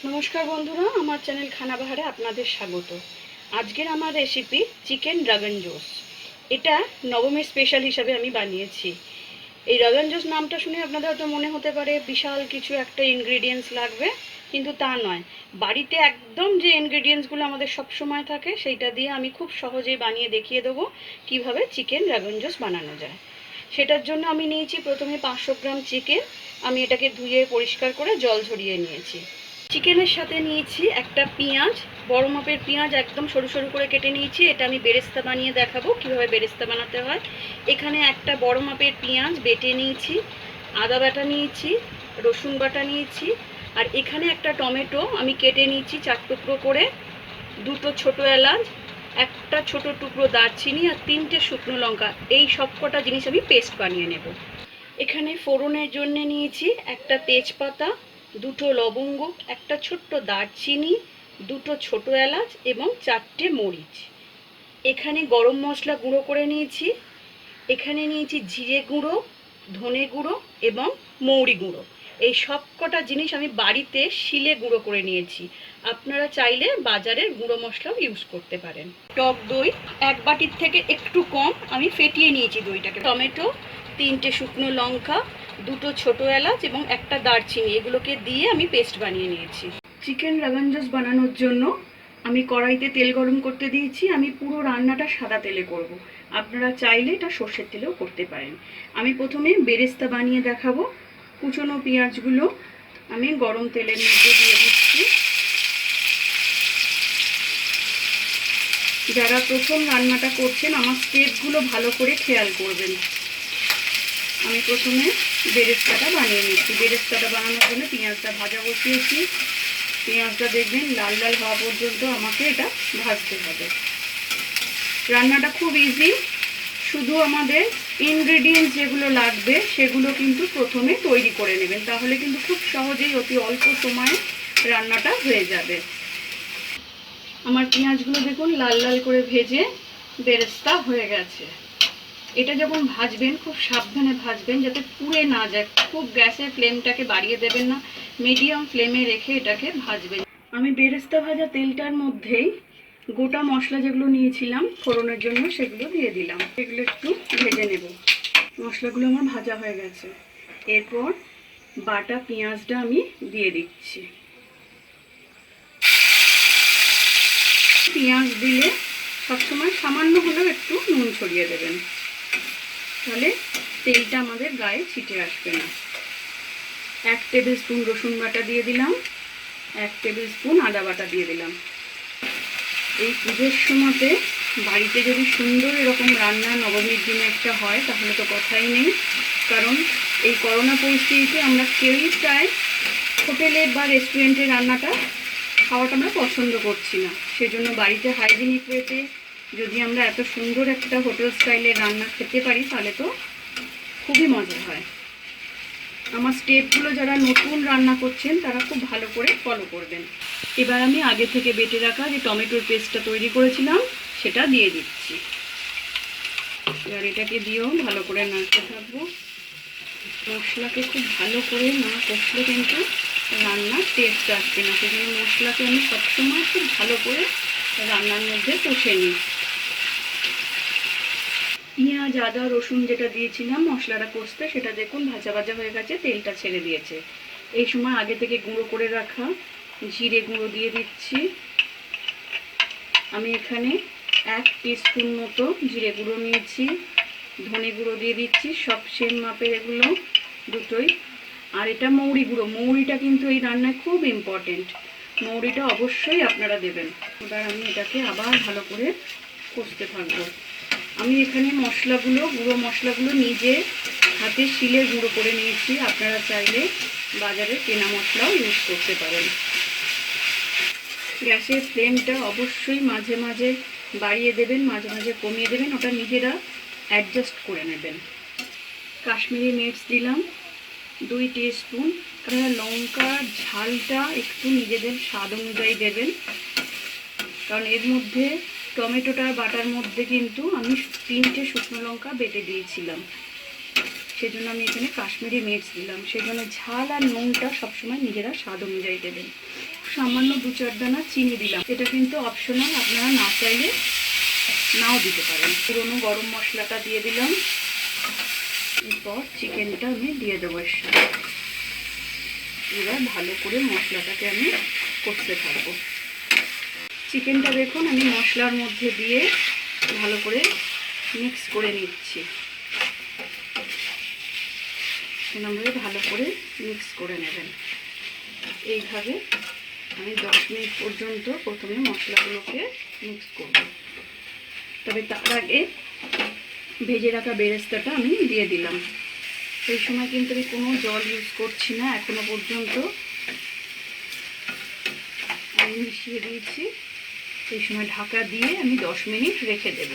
নমস্কার বন্ধুরা, আমার চ্যানেল খানাবাহারে আপনাদের স্বাগত। আজকের আমার রেসিপি চিকেন ড্রাগন জোস। এটা নবমীর স্পেশাল হিসাবে আমি বানিয়েছি। এই ড্রাগন জোস নামটা শুনে আপনাদের হয়তো মনে হতে পারে বিশাল কিছু একটা ইনগ্রিডিয়েন্টস লাগবে, কিন্তু তা নয়। বাড়িতে একদম যে ইনগ্রিডিয়েন্টসগুলো আমাদের সব সময় থাকে সেইটা দিয়ে আমি খুব সহজেই বানিয়ে দেখিয়ে দেবো কিভাবে চিকেন ড্রাগন জোস বানানো যায়। সেটার জন্য আমি নিয়েছি প্রথমে 500 গ্রাম চিকেন। আমি এটাকে ধুয়ে পরিষ্কার করে জল ঝরিয়ে নিয়েছি। চিকেনের সাথে নিয়েছি একটা পেঁয়াজ, বড় মাপের পেঁয়াজ একদম সরু সরু করে কেটে নিয়েছি। এটা আমি বেরেস্তা বানিয়ে দেখাবো কিভাবে বেরেস্তা বানাতে হয়। এখানে একটা বড় মাপের পেঁয়াজ বেটে নিয়েছি, আদা বাটা নিয়েছি, রসুন বাটা নিয়েছি, আর এখানে একটা টমেটো আমি কেটে নিয়েছি 4 টুকরো করে, দুটো ছোট এলাচ, একটা ছোট টুকরো দারচিনি আর 3টে শুকনো লঙ্কা। এই সব কটা জিনিস আমি পেস্ট বানিয়ে নেব। এখানে ফোড়নের জন্য নিয়েছি একটা তেজপাতা, দুটো লবঙ্গ, একটা ছোট্ট দারচিনি, দুটো ছোট এলাচ এবং 4টে মরিচ। এখানে গরম মশলা গুঁড়ো করে নিয়েছি। এখানে নিয়েছি জিরে গুঁড়ো, ধনে গুঁড়ো এবং মৌরি গুঁড়ো। এই সব কটা জিনিস আমি বাড়িতে শিলে গুঁড়ো করে নিয়েছি। আপনারা চাইলে বাজারের গুঁড়ো মশলাও ইউজ করতে পারেন। টক দই 1 বাটির থেকে একটু কম আমি ফেটিয়ে নিয়েছি দইটাকে। টমেটো, 3টে শুকনো লঙ্কা, দুটো ছোট এলাচ এবং একটা দারচিনি, এগুলোকে দিয়ে আমি পেস্ট বানিয়ে নিয়েছি। চিকেন ড্রাগন জোস বানানোর জন্য আমি কড়াইতে তেল গরম করতে দিয়েছি। আমি পুরো রান্নাটা সাদা তেলে করব। আপনারা চাইলে এটা সর্ষের তেলেও করতে পারেন। আমি প্রথমে বেরেস্তা বানিয়ে দেখাবো। কুচনো পেঁয়াজগুলো আমি গরম তেলের মধ্যে দিয়ে দিচ্ছি। যারা প্রথম রান্নাটা করছেন আমার স্টেপগুলো ভালো করে খেয়াল করবেন। আমি প্রথমে বেরেস্তাটা বানিয়ে নিচ্ছি। বেরেস্তাটা বানানোর জন্য পেঁয়াজটা ভাজা বসিয়েছি। পেঁয়াজটা দেখবেন লাল লাল হওয়া পর্যন্ত আমাকে এটা ভাজতে হবে। রান্নাটা খুব ইজি, শুধু আমাদের ইনগ্রেডিয়েন্টস যেগুলো লাগবে সেগুলো কিন্তু প্রথমে তৈরি করে নেবেন, তাহলে কিন্তু খুব সহজেই অতি অল্প সময়ে রান্নাটা হয়ে যাবে। আমার পেঁয়াজগুলো দেখুন লাল লাল করে ভেজে বেরেস্তা হয়ে গেছে। এটা যখন ভাজবেন খুব সাবধানে ভাজবেন যাতে পুড়ে না যায়। খুব গ্যাসের ফ্লেমটাকে বাড়িয়ে দেবেন না, মিডিয়াম ফ্লেমে রেখে এটাকে ভাজবেন। আমি বেরেস্তা ভাজা তেলটার মধ্যেই গোটা মশলা যেগুলো নিয়েছিলাম ফোড়নের জন্য সেগুলো দিয়ে দিলাম। এগুলো একটু ভেজে নেব। মশলাগুলো আমার ভাজা হয়ে গেছে। এরপর বাটা পেঁয়াজটা আমি দিয়ে দিচ্ছি। পেঁয়াজ দিলে সবসময় সামান্য হলেও একটু নুন ছড়িয়ে দেবেন, তাহলে তেলটা আমাদের গায়ে ছিটে আসবে না। 1 টেবিল স্পুন রসুন বাটা দিয়ে দিলাম, 1 টেবিল স্পুন আদা বাটা দিয়ে দিলাম। এই পুজোর সময়তে বাড়িতে যদি সুন্দর এরকম রান্না নবমীর দিনে একটা হয় তাহলে তো কথাই নেই। কারণ এই করোনা পরিস্থিতিতে আমরা কেউই প্রায় হোটেলে বা রেস্টুরেন্টে রান্নাটা খাওয়াটা আমরা পছন্দ করছি না। সেজন্য বাড়িতে হাইজিনিক ওয়েতে যদি আমরা এত সুন্দর একটা হোটেল স্টাইলের রান্না খেতে পারি তাহলে তো খুবই মজা হয়। আমার স্টেপগুলো যারা নতুন রান্না করছেন তারা খুব ভালো করে ফলো করবেন। এবার আমি আগে থেকে বেটে রাখা যে টমেটোর পেস্টটা তৈরি করেছিলাম সেটা দিয়ে দিচ্ছি। এবার এটাকে দিয়েও ভালো করে নাড়তে থাকবো। মশলাকে খুব ভালো করে না কষলে কিন্তু রান্নার টেস্ট আসবে না, সেজন্য মশলাকে আমি সবসময় খুব ভালো করে রান্নার মধ্যে কষে নিই। পেঁয়াজ আদা রসুন যেটা দিয়েছিলাম মশলাটা কষতে, সেটা দেখুন ভাজা ভাজা হয়ে গেছে, তেলটা ছেড়ে দিয়েছে। এই সময় আগে থেকে গুঁড়ো করে রাখা জিরে গুঁড়ো দিয়ে দিচ্ছি। আমি এখানে 1 টিস্পুন মতো জিরে গুঁড়ো নিয়েছি, ধনে গুঁড়ো দিয়ে দিচ্ছি, সব সেম মাপের এগুলো দুটোই। আর এটা মৌরি গুঁড়ো, মৌরিটা কিন্তু এই রান্নায় খুব ইম্পর্টেন্ট, মৌরিটা অবশ্যই আপনারা দেবেন। এবার আমি এটাকে আবার ভালো করে কষতে থাকবো। আমি এখানে মশলাগুলো গুঁড়ো মশলাগুলো নিজে হাতে শিলে গুঁড়ো করে নিয়েছি। আপনারা চাইলে বাজারে কেনা মশলাও ইউজ করতে পারেন। গ্যাসের ফ্লেমটা অবশ্যই মাঝে মাঝে বাড়িয়ে দেবেন, মাঝে মাঝে কমিয়ে দেবেন, ওটা নিজেরা অ্যাডজাস্ট করে নেবেন। কাশ্মীরি মির্চ দিলাম 2 টিস্পুন। আপনারা লঙ্কার ঝালটা একটু নিজেদের স্বাদ অনুযায়ী দেবেন, কারণ এর মধ্যে টমেটোটা বাটার মধ্যে কিন্তু আমি 3টে শুকনো লঙ্কা বেটে দিয়েছিলাম, সেজন্য আমি এখানে কাশ্মীরি মির্চ দিলাম। সেজন্য ঝাল আর নুনটা সবসময় নিজেরা স্বাদ অনুযায়ী দেবেন। সামান্য 2-4 দানা চিনি দিলাম। এটা কিন্তু অপশনাল, আপনারা না চাইলে নাও দিতে পারেন। পুরনো গরম মশলাটা দিয়ে দিলাম। এরপর চিকেনটা আমি দিয়ে দেবো এর সাথে। এবার ভালো করে মশলাটাকে আমি কষতে থাকবো। চিকেনটা দেখুন আমি মশলার মধ্যে দিয়ে ভালো করে মিক্স করে নিচ্ছি। এভাবে ভালো করে মিক্স করে নেবেন। এইভাবে আমি 10 মিনিট পর্যন্ত প্রথমে মশলাগুলোকে মিক্স করব। তবে তার আগে ভেজে রাখা বেরেস্তাটা আমি দিয়ে দিলাম। এই সময় কিন্তু আমি কোনো জল ইউজ করছি না এখনো পর্যন্ত। আমি মিশিয়ে দিয়েছি। এই সময় ঢাকা দিয়ে আমি 10 মিনিট রেখে দেব।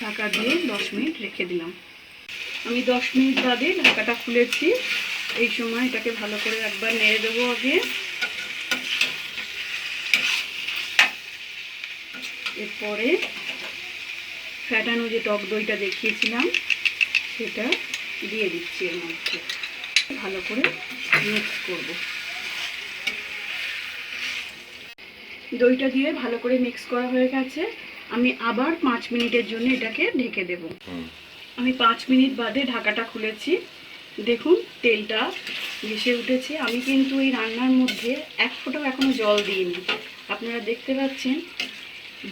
ঢাকা দিয়ে 10 মিনিট রেখে দিলাম। আমি 10 মিনিট বাদে ঢাকাটা খুলেছি। এই সময় এটাকে ভালো করে একবার নেড়ে দেবো আগে। এরপরে ফ্যাটানো যে টক দইটা দেখিয়েছিলাম সেটা দিয়ে দিচ্ছি এর মধ্যে। ভালো করে মিক্স করব। দইটা দিয়ে ভালো করে মিক্স করা হয়ে গেছে। আমি আবার 5 মিনিটের জন্য এটাকে ঢেকে দেব। আমি 5 মিনিট বাদে ঢাকাটা খুলেছি। দেখুন তেলটা ভেসে উঠেছে। আমি কিন্তু এই রান্নার মধ্যে এক ফোঁটাও এখনো জল দিইনি। আপনারা দেখতে পাচ্ছেন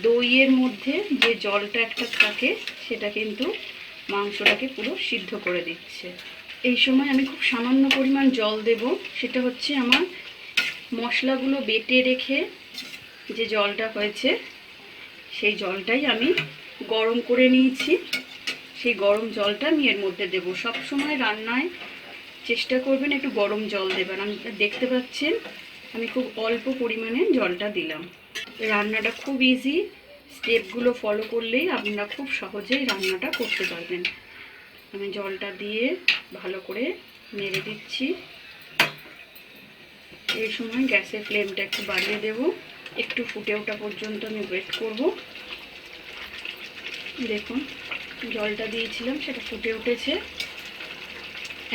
দইয়ের মধ্যে যে জলটা একটা থাকে সেটা কিন্তু মাংসটাকে পুরো সিদ্ধ করে দিচ্ছে। এই সময় আমি খুব সামান্য পরিমাণ জল দেব। সেটা হচ্ছে আমার মশলাগুলো বেটে রেখে যে জলটা হয়েছে সেই জলটাই আমি গরম করে নিয়েছি। সেই গরম জলটা আমি এর মধ্যে দেব। সব সময় রান্নায় চেষ্টা করবেন একটু গরম জল দেবেন। আমি দেখতে পাচ্ছেন আমি খুব অল্প পরিমাণে জলটা দিলাম। রান্নাটা খুব ইজি, স্টেপগুলো ফলো করলেই আপনারা খুব সহজেই রান্নাটা করতে পারবেন। আমি জলটা দিয়ে ভালো করে নেড়ে দিচ্ছি। এই সময় গ্যাসের ফ্লেমটা একটু বাড়িয়ে দেব। একটু ফুটে ওঠা পর্যন্ত আমি ওয়েট করব। দেখুন জলটা দিয়েছিলাম সেটা ফুটে উঠেছে।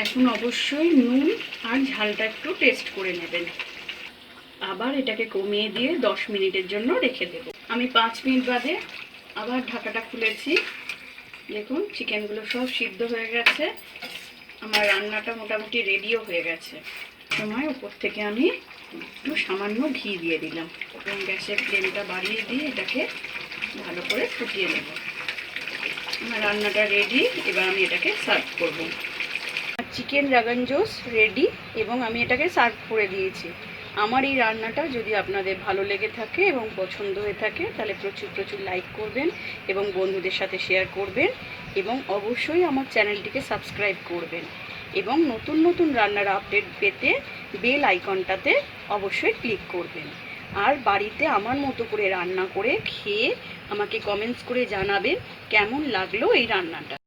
এখন অবশ্যই নুন আর ঝালটা একটু টেস্ট করে নেবেন। আবার এটাকে কমিয়ে দিয়ে 10 মিনিটের জন্য রেখে দেব। আমি 5 মিনিট বাদে আবার ঢাকাটা খুলেছি। দেখুন চিকেনগুলো সব সিদ্ধ হয়ে গেছে। আমার রান্নাটা মোটামুটি রেডিও হয়ে গেছে। সময় উপর থেকে আমি একটু সামান্য ঘি দিয়ে দিলাম এবং গ্যাসের ফ্লেমটা বাড়িয়ে দিয়ে এটাকে ভালো করে ফুটিয়ে নেব। আমার রান্নাটা রেডি। এবার আমি এটাকে সার্ভ করব। চিকেন রাগান জোস রেডি এবং আমি এটাকে সার্ভ করে দিয়েছি। আমার এই রান্নাটা যদি আপনাদের ভালো লেগে থাকে এবং পছন্দ হয়ে থাকে তাহলে প্রচুর প্রচুর লাইক করবেন এবং বন্ধুদের সাথে শেয়ার করবেন এবং অবশ্যই আমার চ্যানেলটিকে সাবস্ক্রাইব করবেন এবং নতুন নতুন রান্নার আপডেট পেতে বেল আইকনটাতে অবশ্যই ক্লিক করবেন। আর বাড়িতে আমার মতো করে রান্না করে খেয়ে আমাকে কমেন্টস করে জানাবেন কেমন লাগলো এই রান্নাটা।